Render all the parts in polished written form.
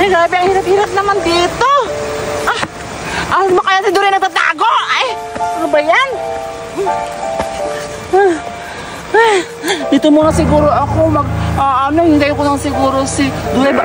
Ay, grabe, ang hirap-hirap naman dito. Alas mo kaya si Doray nagtatago? Ay, ano ba yan? Dito muna siguro ako hintayin ko lang siguro si Doray ba?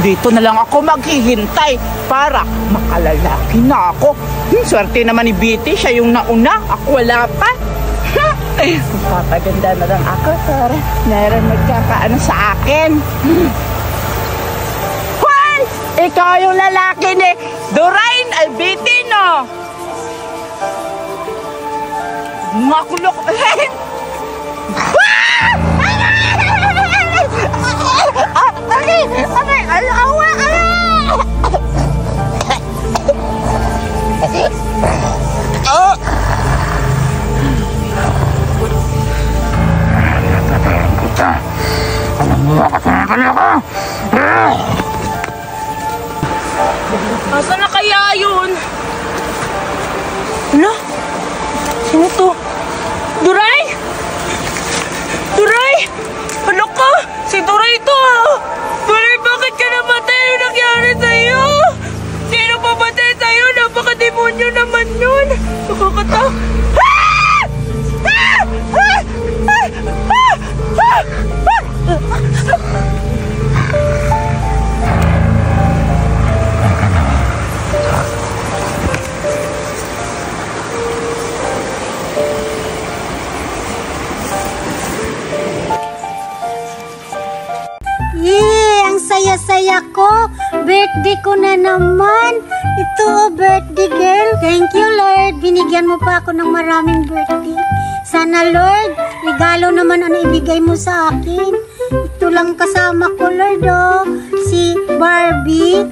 Dito na lang ako maghihintay para makalalaki na ako. Swerte naman ni Bitty, siya yung nauna, ako wala pa. Papaganda na lang ako para meron magkakaano sa akin. Juan! Ikaw yung lalaki ni Dorain ay Bitty, no? Makulok. Asa na kaya yun? Ano? Sino to? Doray! Doray! Ano ka? Si Doray to! Doray, bakit ka namatay? Ano nangyari sa'yo? Sino pamatay sa'yo? Napaka-demonyo naman yun! Nakakatawa. Saya ko, birthday ko na naman. Ito, birthday girl. Thank you, Lord. Binigyan mo pa ako ng maraming birthday. Sana, Lord, regalo naman ang ibigay mo sa akin. Ito lang kasama ko, Lord, si Barbie.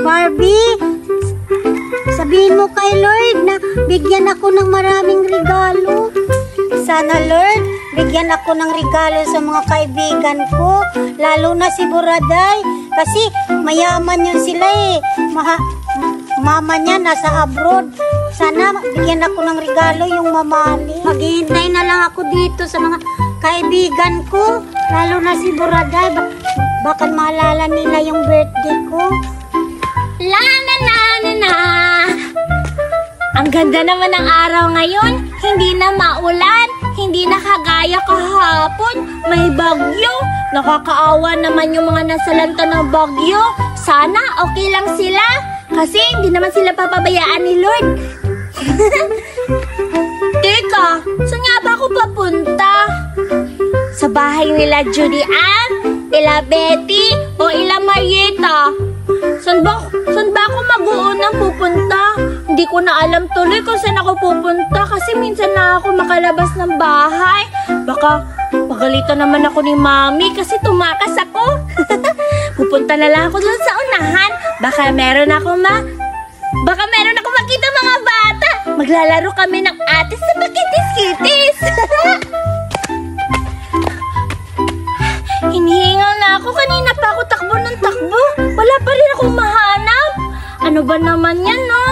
Barbie, sabihin mo kay Lord na bigyan ako ng maraming regalo. Sana, Lord, bigyan ako ng regalo sa mga kaibigan ko, lalo na si Buraday, kasi mayaman yun sila eh. Mama niya nasa abroad. Sana bigyan ako ng regalo yung mamali. Maghihintay na lang ako dito sa mga kaibigan ko, lalo na si Buraday. Bakit maalala nila yung birthday ko? La na na na na. Ang ganda naman ng araw ngayon. Hindi na maulan. Hindi na kagaya kahapon. May bagyo. Nakakaawa naman yung mga nasalanta ng bagyo. Sana okay lang sila. Kasi hindi naman sila papabayaan ni Lord. Teka, saan nga ba ako papunta? Sa bahay nila Judy Ann, ila Betty, o ila Marieta? Saan ba ako mag-uunang pupunta? Hindi ko na alam tuloy kung saan ako pupunta kasi minsan na ako makalabas ng bahay. Baka pagalitan naman ako ni Mami kasi tumakas ako. Pupunta na lang ako doon sa unahan. Baka meron ako makita mga bata. Maglalaro kami ng ate sa pakitis-kitis. Hinihingal na ako. Kanina pa ako takbo ng takbo. Wala pa rin akong mahanap. Ano ba naman yan, no?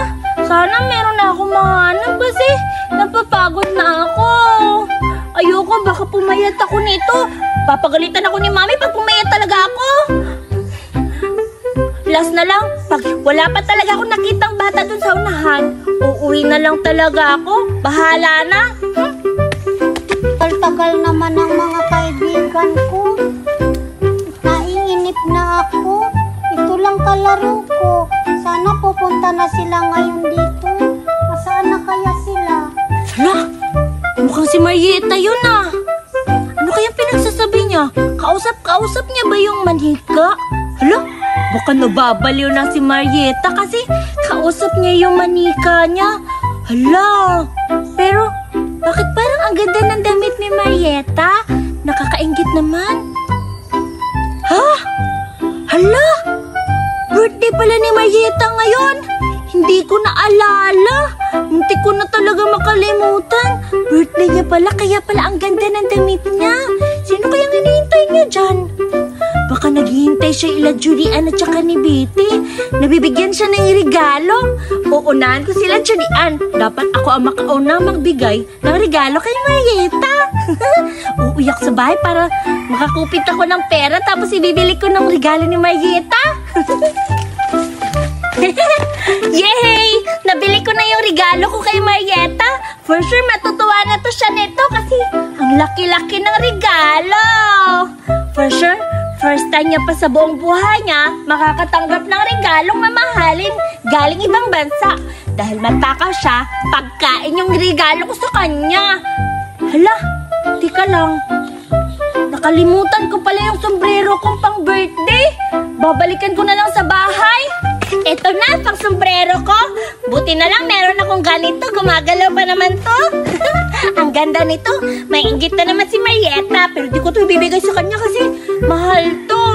Sana meron na akong mahanap kasi napapagod na ako. Ayoko, baka pumayat ako nito. Papagalitan ako ni Mami pag pumayat talaga ako. Last na lang, pag wala pa talaga akong nakitang bata dun sa unahan, uuwi na lang talaga ako. Bahala na. Tagal naman ng mga kaibigan ko. Naiinip na ako. Ito lang kalaro ko. Sana pupunta na sila ngayon dito. Saan na kaya sila? Hala, mukhang si Marieta yun ah. Ano kayang pinagsasabi niya? Kausap niya ba yung manika? Hala, baka nababaliw na si Marieta kasi kausap niya yung manika niya. Hala, pero bakit parang ang ganda ng damit ni Marieta? Nakakaingit naman. Ha? Hala, birthday pala ni Marieta ngayon. Hindi ko naalala. Muntik ko na talaga makalimutan. Birthday niya pala, kaya pala ang ganda ng damit niya. Sino kayang hinihintay niya dyan? Baka naghihintay siya ila Julian at saka ni Betty. Nabibigyan siya ng regalo. Uunahan ko sila Julian. Dapat ako ang makauna magbigay ng regalo kay Marieta. Uuyak sa bahay para makakupit ako ng pera tapos ibibili ko ng regalo ni Marieta. Yay! Nabili ko na yung regalo ko kay Marieta. For sure, matutuwa na to siya nito kasi ang laki-laki ng regalo. For sure, first time niya pa sa buong buhay niya makakatanggap ng regalong mamahalin galing ibang bansa. Dahil matakaw siya, pagkain yung regalo ko sa kanya. Hala, tika lang. Nakalimutan ko pala yung sombrero kong pang birthday. Babalikan ko na lang sa bahay. Eto na, pang sombrero ko. Buti na lang meron akong ganito. Gumagalaw pa naman to. Ang ganda nito. May inggit na naman si Marieta. Pero di ko to ibibigay sa kanya kasi mahal to.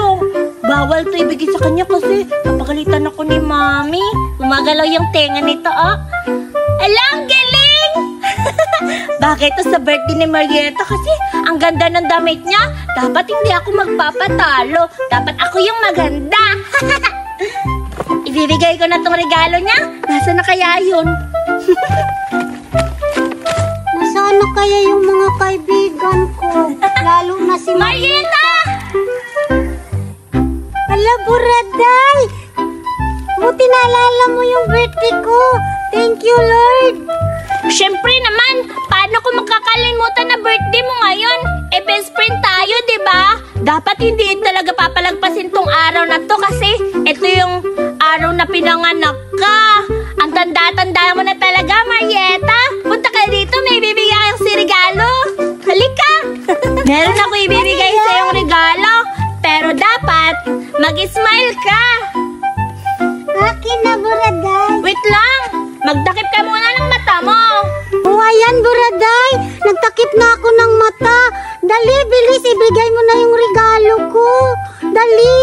Bawal to ibigay sa kanya kasi napagalitan ako ni Mami. Gumagalaw yung tenga nito, oh. Alang, galing! Bakit to sa birthday ni Marieta? Kasi ang ganda ng damit niya. Dapat hindi ako magpapatalo. Dapat ako yung maganda. Ibibigay ko na tong regalo niya. Nasaan na kaya yun? Nasaan na kaya yung mga kaibigan ko? Lalo na si Marieta! Ala, Buraday! Buti naalala mo yung birthday ko. Thank you, Lord. Siyempre naman, paano ko makakalimutan na birthday mo ngayon? Eh, best friend tayo, di ba? Dapat hindi talaga papalagpasin tong araw na to kasi ito yung araw na pinanganak ka. Ang tanda-tanda mo na talaga, Marieta. Punta ka dito, may bibigyan kang si regalo. Halika! Meron ako ibibigay sa yung regalo. Pero dapat, mag-smile ka. Akin na, Buraday. Wait lang, magdakip ka muna ng mata mo. Oh, ayan, Buraday. Nagtakip na ako ng mata. Dali, bilis, ibigay mo na yung regalo ko. Dali.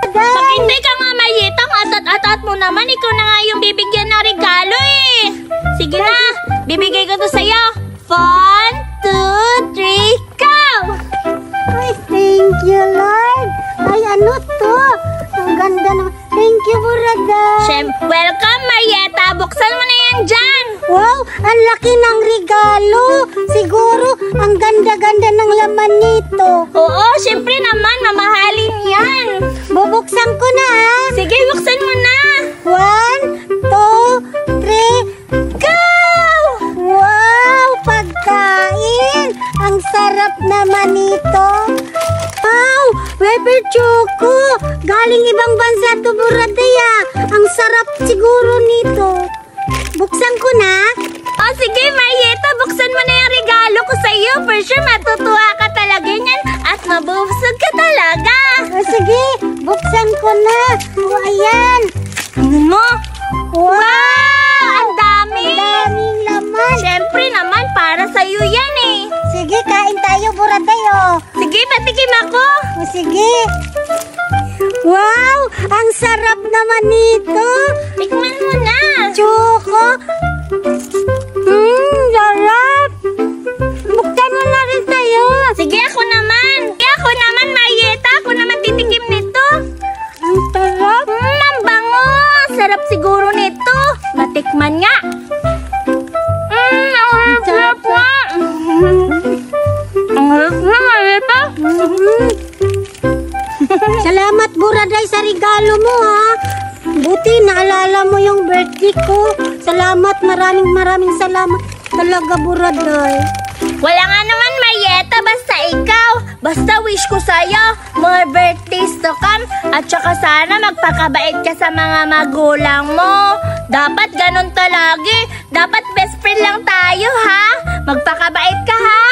Buraday. Pakintay ka nga, Marieta. Ang atat-atat mo naman. Ikaw na nga yung bibigyan ng regalo eh. Sige na, bibigay ko to sa'yo. 1, 2, 3, go! Ay, thank you, Lord. Ay, ano to? Ang ganda naman. Thank you, Buraday. Welcome, Marieta. Buksan mo na yan dyan. Wow, ang laki ng regalo. Siguro, ang ganda-ganda ng laman nito. Oo, syempre naman. Mamahalin yan. Bubuksan ko na, ha? Sige, buksan mo na. 1, 2, 3, go! Wow, pagkain. Ang sarap naman nito. Wow, Weber Choco. Galing ibang bansa to, Buraday, ah. Ang sarap siguro nito. Buksan ko na. Oh, sige, Marieta. Buksan mo na yung regalo ko sa'yo. For sure, matutuwa ka talaga niyan at mabubusog ka talaga. Oh, sige, buksan ko na. Oh, ayan. Tingnan mo. Wow! Ang dami. Ang daming laman. Siyempre naman, para sa'yo yan eh. Sige, kain tayo, Buraday, oh. Sige, patikim ako. Oh, sige. Wow! Ang sarap naman nito. Tikman mo na. Choco. Sarap. Buksan mo na rin tayo. Sige, ako naman. Ako naman, Marieta. Ako naman titikim nito. Ang sarap. Ang bango. Sarap siguro nito. Matikman nga. Ang sarap nga. Ang harap nga, Marieta. Salamat, Buraday, sa regalo mo, ha. Buti naalala mo yung birthday ko. Salamat, maraming salamat talaga, Buraday. Wala nga naman, Marieta, basta ikaw. Basta wish ko sa'yo, more birthdays to come. At saka sana magpakabait ka sa mga magulang mo. Dapat ganun talagi. Dapat best friend lang tayo, ha? Magpakabait ka, ha?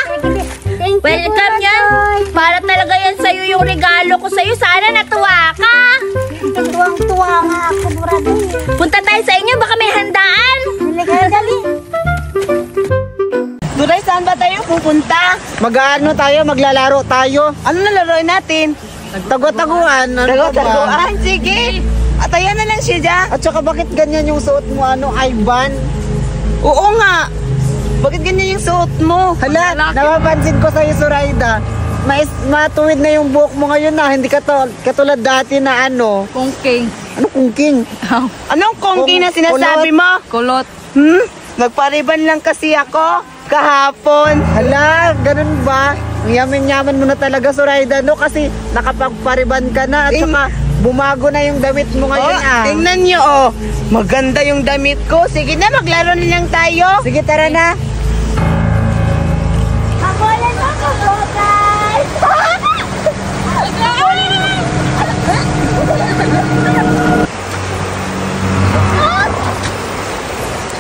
Thank you, Welcome yan. Para talaga yan sa'yo yung regalo ko sa'yo. Sana natuwa ka. Tuwang-tuwa nga ako, Buraday. Punta tayo sa inyo, baka may handaan. Dali. Duray, saan ba tayo pupunta? Mag-ano tayo, maglalaro tayo. Ano na laruin natin? Tago-taguan. Ano ba? Tago-taguan, sige. At ayan na lang siya dyan. At saka bakit ganyan yung suot mo, Ivan? Oo nga. Bakit ganyan yung suot mo? Hala, napapansin ko sa'yo, Zoraida. Matuwid na yung buhok mo ngayon na. Hindi katulad dati na Kongking. Ano kungking? Anong kongki na sinasabi mo? Kulot. Nagpariban lang kasi ako kahapon. Hala, ganun ba? Ang yaman-yaman mo na talaga, Zoraida, no? Kasi nakapagpariban ka na. At saka bumago na yung damit mo ngayon, Tingnan nyo, maganda yung damit ko. Sige na, maglaro na lang tayo. Sige, tara na. Kabolan mo, kabolan!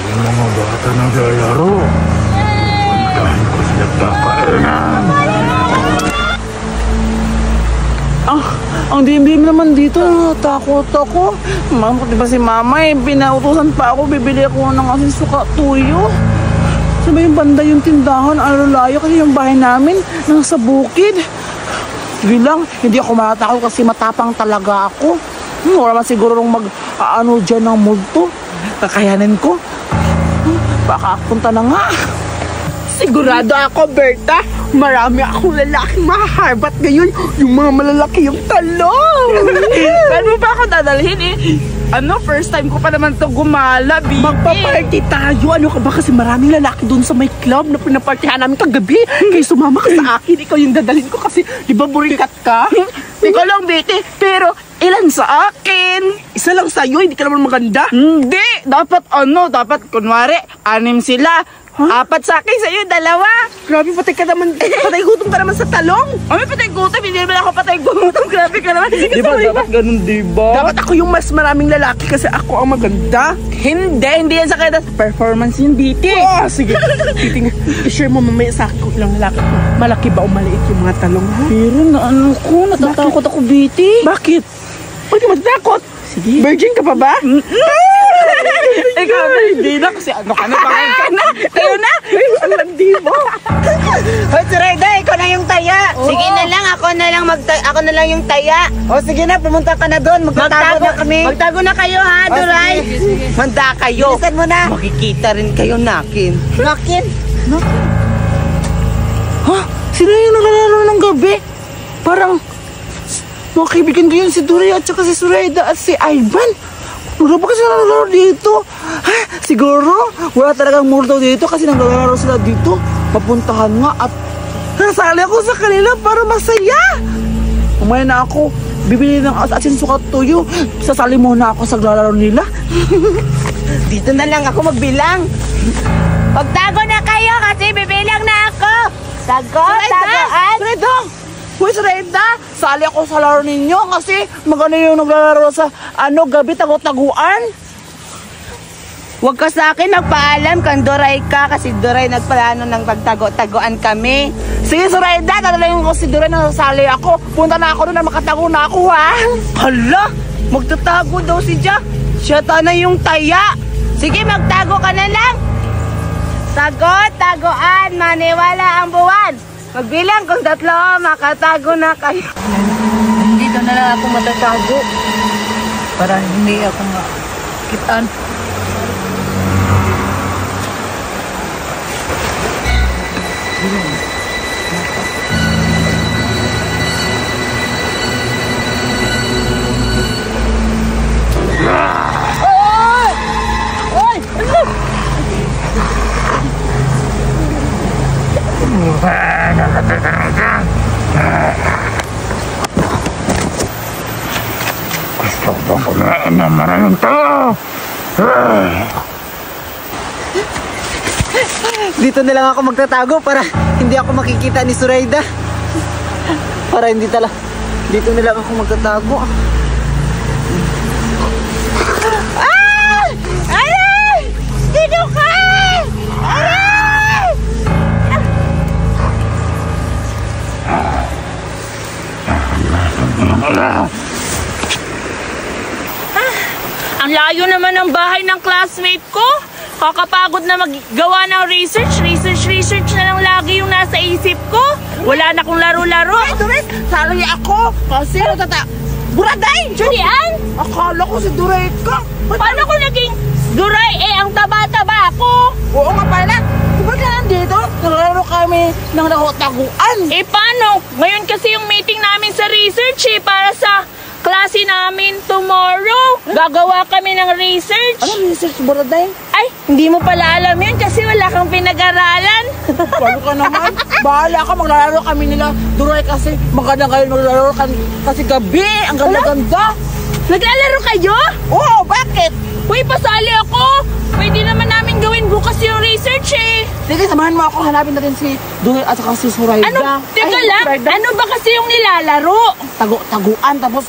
Yung mga bata naglalaro. Puntahan ko sila papainan. Ang dim-dim naman dito, takot ako. Diba si mama pinautusan pa ako, bibili ako ng asin suka tuyo. Sabi yung banda yung tindahan, layo kasi yung bahay namin, nasa bukid. Sige lang, hindi ako matakot kasi matapang talaga ako. Wala man siguro dyan ng multo. Kakayanin ko. Baka punta na nga. Sigurado ako, Berta. Marami akong lalaking mahaharbat ngayon. Yung mga malalaki yung talong. Paano ba ako dadalhin first time ko pa naman to gumala, Bibi. Magpa-party tayo. Ano ka ba? Kasi maraming lalaki doon sa may club na pinapartihan namin kagabi. Kaya sumama ka sa akin. Ikaw yung dadalhin ko kasi di ba burikat ka? Ikaw lang, Biti. Pero ilan sa akin? Isa lang sa'yo. Hindi ka naman maganda. Hindi. Dapat kunwari, 6 sila. 4 sa akin, sa'yo, 2. Grabe, patay gutom ka naman sa talong. May patay gutom, hindi naman ako patay gutom. Grabe ka naman. Sige, Diba, dapat ganun, diba? Dapat ako yung mas maraming lalaki kasi ako ang maganda. Hindi yan sa kaya. Performance yung Biti. Oh, sige. I-share mo mamaya sa akin kung ilang lalaki ko. Malaki ba o maliit yung mga talong, ha? Pero natatakot ako, Biti. Bakit? Ba't ka matatakot? Sige. Virgin ka pa ba? Ikaw na, hindi na. Kasi ano ka na, bakit ka na? Kayo na? Alam, di mo. Hoy, Zoraida, ikaw na yung taya. Sige na lang, ako na lang yung taya. O, sige na, pumunta ka na doon. Magtatago na kami. Magtago na kayo, ha, Duray? Sige. Manda kayo. Bilisan mo na. Makikita rin kayo nakin. Nakin. Ha? Sino yung nalalaro ng gabi? Parang mga kaibigan ko yun, si Duray at saka si Zoraida at si Ivan. Wala ba kasi nalalaro dito? Ha? Siguro, wala talagang multo dito kasi naglalaro sila dito. Papuntahan nga at nasali ako sa kanila para masaya. Umaya na ako, bibili ng asin suka tuyo. Sasali muna ako sa naglalaro nila. Dito na lang ako magbilang. Pagtago na kayo kasi bibilang na ako. Tagoan. Uy, Zoraida, sali ako sa laro ninyo kasi magano yung naglalaro sa gabi tago-taguan. Huwag ka sa akin nagpaalam kang Duray ka kasi Duray nagplano ng pagtago-tagoan kami. Sige, Zoraida, tatalayin ko si Duray na sasali ako. Punta na ako doon na makatago na ako, ha? Hala, magtatago daw si Jack. Siya na yung taya. Sige, magtago ka na lang. Tagoan, maniwala ang buwan. Magbilang kung 3, makatago na kayo. Dito na lang ako matatago. Para hindi ako makitaan. Gusto ko kumain ng maraming tao. Dito na lang ako magtatago para hindi ako makikita ni Zoraida. Para hindi dito na lang ako magtatago. Dito ka! Ang layo naman ng bahay ng classmate ko. Kakapagod na maggawa ng research na lang lagi yung nasa isip ko. Wala na akong laro-laro. Sali ako kasi Buraday! Julian? Akala ko si Duray ka. Paano ko naging Duray? Ang taba-taba ako. Oo nga pala. Ba't ka nandito? Nalaro kami ng taguan. Paano? Ngayon kasi yung meeting namin sa research para sa klase namin tomorrow. Gagawa kami ng research. Ano research, Buraday? Ay, hindi mo pala alam yun kasi wala kang pinag-aralan. Bago ka naman. Bahala ka, maglalaro kami nila. Duray kasi maganda kayo maglalaro kasi gabi. Ang ganda-ganda. Naglalaro kayo? Oo, bakit? Uy, pasali ako. Pwede naman namin gawin bukas yung research Sige, samahan mo ako. Hanapin natin si Duray at saka si Surayda. Ano? Teka lang, Surayda. ano ba kasi yung nilalaro? Taguan. Tapos,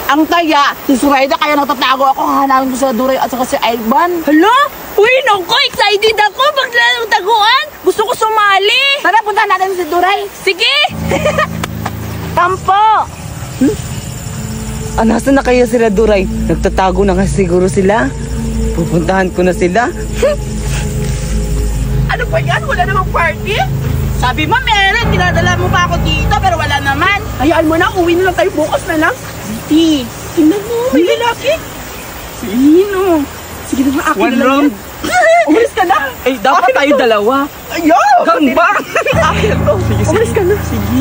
ang taya, si Surayda, kaya nagtatago ako. Hanapin ko sa Duray at saka si Ivan. Hala? Uy, naku, excited ako. Maglalaro taguan. Gusto ko sumali. Tara, punta natin si Duray. Sige. Tampo! Nasaan na kaya sila, Duray? Nagtatago na kasi siguro sila. Pupuntahan ko na sila. Ano ba yan? Wala namang party? Sabi mo, meron. Dinadala mo pa ako dito, pero wala naman. Hayaan mo na, uwi na lang tayo bukas na lang. Hindi. Tingnan mo, may lalaki. Sino? Sige na, akin One na lang round. yan. Umalis ka na. Dapat tayo dalawa. Ayaw! Gangbang! Akin to. Umalis ka na. Sige.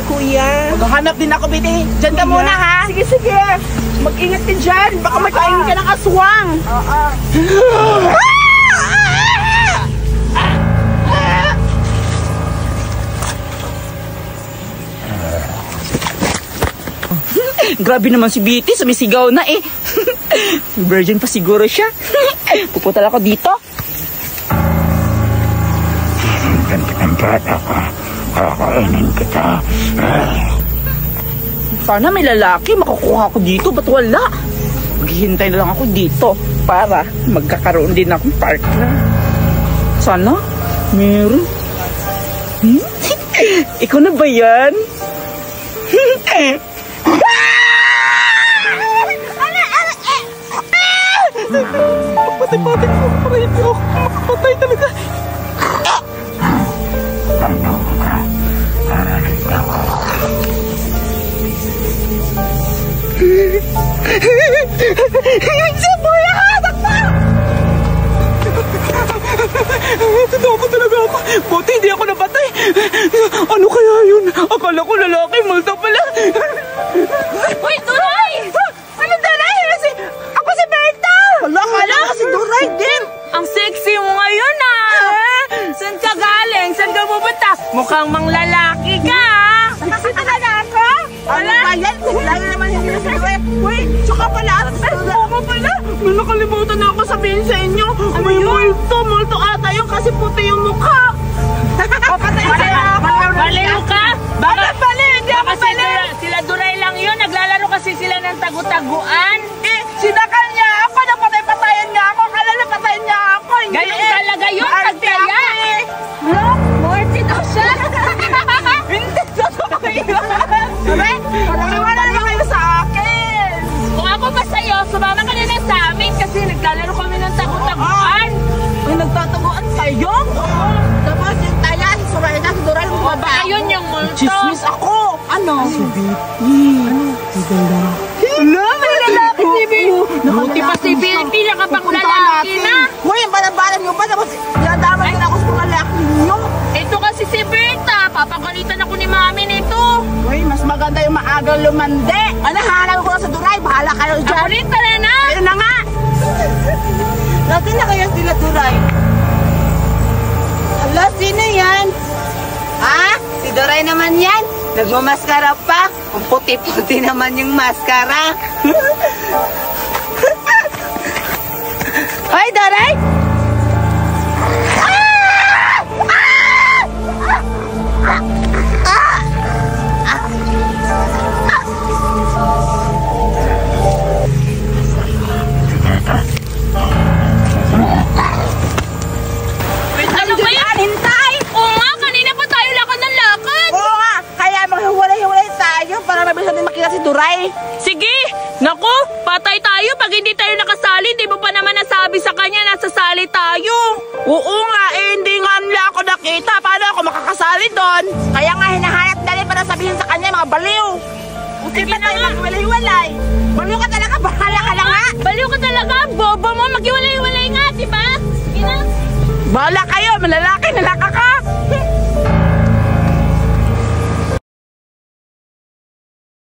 Kuya. Maghahanap din ako, Biti. Diyan ka muna, ha? Sige. Mag-ingat ka dyan. Baka magkain ka ng aswang. Grabe naman si Biti, sumisigaw na eh. Virgin pa siguro siya. Pupunta lang ako dito. Sinundan kitang bata ka. Kakainin kita. Sana may lalaki, makukuha ko dito. Ba't wala? Maghihintay na lang ako dito para magkakaroon din akong partner. Sana meron. Ikaw na ba yan? Patay-patay ko. Para hindi ako makapatay talaga. Ano ka? Naralita ko. Totoo talaga ako. Buti hindi ako napatay. Ano kaya yun? Akala ko lalaki, multo pala. Uy, Duray! Ano Duray? Ako si Berta! Akala ko si Duray din. Ang sexy mo ngayon Saan ka galing? Saan ka pupunta? Mukhang manglalaki ka Sexy talaga ako? Ano ba yan? Lagi naman hindi na si Duray. Uy, tsaka pala. Oo pala. May nakalimutan na ako sabihin sa inyo. May multo ata yun kasi puti yung mukha. Papatay sa'yo ako. Baliw ka? Bakit baliw? Hindi ako baliw. Sila Duray lang yun. Naglalaro kasi sila ng tagu-taguan. Sinakal niya ako. Napatay-patayan niya ako. Kala napatayan niya ako. Gayon talaga yun. Pagtaya. Morty daw siya. Hindi. Totoo yun. Sabi? Wala naman kayo sa akin. Kung ako ba sa'yo, sumama ka na lang sa amin kasi naglalaro kami ng tagu-taguan. Ay, nagtataguan kayo? Tapos yung taya, si Surayda, si Duray, O baka yun yung multo. chismis ako. Ano? Si Betty. Wala, may lalaki si Bill. Buti pa si Bill, nakapaglalaki na. Hoy, ang balabalan nyo pa. Tapos, dinadamay na ako sa mga lalaki ninyo. Ito kasi si Berta. Papagalitan ako ni mami nito. Hoy, mas maganda yung maagang lumande. Ano, hanap ko lang sa Duray. Bahala kayo Ako dyan. rin, tara na. Ayun na nga. Nasaan na kaya sila, Duray? Hala, sino yan? Ha? Si Duray naman yan? Nagmamaskara pa? Ang puti-puti naman yung maskara. Hoy, Duray! Ano ba yan? Hintay! Oo nga, kanina pa tayo lakad ng lakad. Oo nga, kaya maghiwalay-hiwalay tayo para mabilis natin makita si Duray. Sige, naku, patay tayo pag hindi tayo nakasali. Di mo pa naman nasabi sa kanya nasasali tayo. Oo nga, hindi nga nila ako nakita. Paano ako makakasali doon? Kaya nga hinahanap na rin para sabihin sa kanya mga baliw. Bakit ba tayo maghiwalay-hiwalay? Baliw ka talaga, bahala ka na nga! Baliw ka talaga, bobo mo, maghiwalay-hiwalay nga, di ba? Sige na. Bahala kayo, malalaki na lang ako!